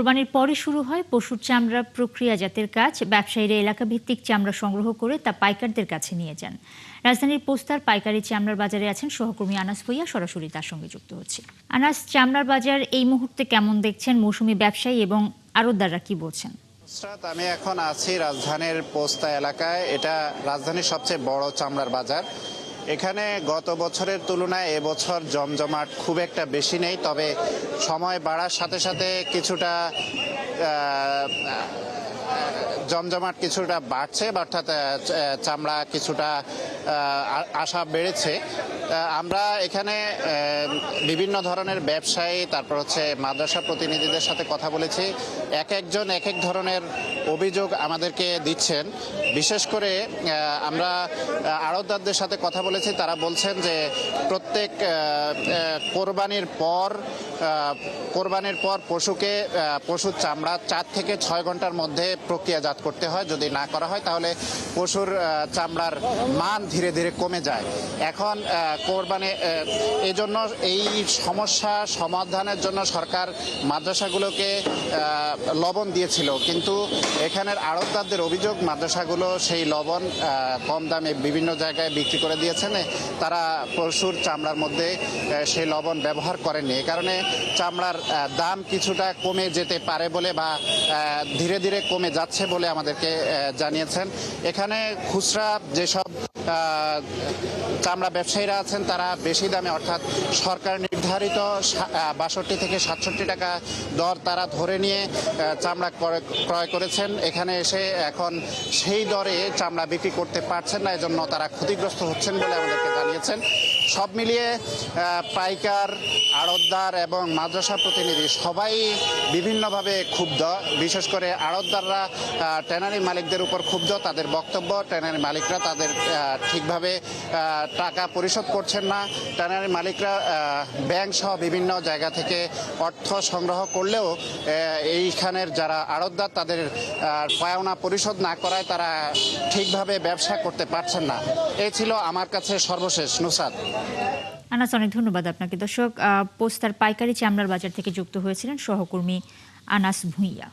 কোরবানির পরই শুরু হয় পশুর চামড়া প্রক্রিয়াজাতের কাজ। ব্যবসায়ীরা এলাকা ভিত্তিক চামড়া সংগ্রহ করে তা পাইকারদের কাছে নিয়ে যান। রাজধানীর পোস্তার পাইকারি চামড়ার বাজারে আছেন সহকর্মী আনাস ভূঁইয়া, সরাসরি তার সঙ্গে যুক্ত হচ্ছে। আনাস, চামড়ার বাজার এই মুহূর্তে কেমন দেখছেন? মৌসুমী ব্যবসায়ী এবং আড়তদাররা কি বলছেন? আমি এখন আছি রাজধানীর পোস্তা এলাকায়। এটা রাজধানীর সবচেয়ে বড় চামড়ার বাজার। এখানে গত বছরের তুলনায় এবছর জমজমাট খুব একটা বেশি নেই, তবে সময় বাড়ার সাথে সাথে কিছুটা জমজমাট কিছুটা বাড়ছে, অর্থাৎ চামড়া কিছুটা আশা বেড়েছে। আমরা এখানে বিভিন্ন ধরনের ব্যবসায়ী, তারপর হচ্ছে মাদ্রাসা প্রতিনিধিদের সাথে কথা বলেছি। এক একজন এক এক ধরনের অভিযোগ আমাদেরকে দিচ্ছেন। বিশেষ করে আমরা আড়তদারদের সাথে কথা বলেছি, তারা বলছেন যে প্রত্যেক কোরবানির পর পশুর চামড়া 4 থেকে 6 ঘন্টার মধ্যে প্রক্রিয়াজাত করতে হয়। যদি না করা হয় তাহলে পশুর চামড়ার মান ধীরে ধীরে কমে যায়। এখন এই জন্য এই সমস্যা সমাধানের জন্য সরকার মাদ্রাসাগুলোকে লবণ দিয়েছিল, কিন্তু এখানের আড়তদারদের অভিযোগ মাদ্রাসাগুলো সেই লবণ কম দামে বিভিন্ন জায়গায় বিক্রি করে দিয়েছেন। তারা পশুর চামড়ার মধ্যে সেই লবণ ব্যবহার করেননি। এ কারণে চামড়ার দাম কিছুটা কমে যেতে পারে বলে বা ধীরে ধীরে কমে যাচ্ছে বলে আমাদেরকে জানিয়েছেন। এখানে খুচরা যেসব চামড়া ব্যবসায়ীরা আছেন তারা বেশি দামে, অর্থাৎ সরকার নির্ধারিত 62 থেকে 67 টাকা দর তারা ধরে নিয়ে চামড়া ক্রয় করেছেন। এখানে এসে এখন সেই দরে চামড়া বিক্রি করতে পারছেন না, এজন্য তারা ক্ষতিগ্রস্ত হচ্ছেন বলে আমাদেরকে জানিয়েছেন। সব মিলিয়ে পাইকার, আড়তদার এবং মাদ্রাসা প্রতিনিধি সবাই বিভিন্নভাবে ক্ষুব্ধ। বিশেষ করে আড়তদাররা ট্যানারি মালিকদের উপর ক্ষুব্ধ। তাদের বক্তব্য, ট্যানারি মালিকরা তাদের ঠিকভাবে টাকা পরিশোধ করছেন না। ট্যানারি মালিকরা ব্যাংক সহ বিভিন্ন জায়গা থেকে অর্থ সংগ্রহ করলেও এইখানের যারা আড়তদার তাদের পাওনা পরিশোধ না করায় তারা ঠিকভাবে ব্যবসা করতে পারছেন না। এই ছিল আমার কাছে সর্বশেষ। নুসরাত। আনাস, অনেক ধন্যবাদ আপনাকে। দর্শক, পোস্তার পাইকারি চামড়ার বাজার থেকে যুক্ত হয়েছিলেন সহকর্মী আনাস ভূঁইয়া।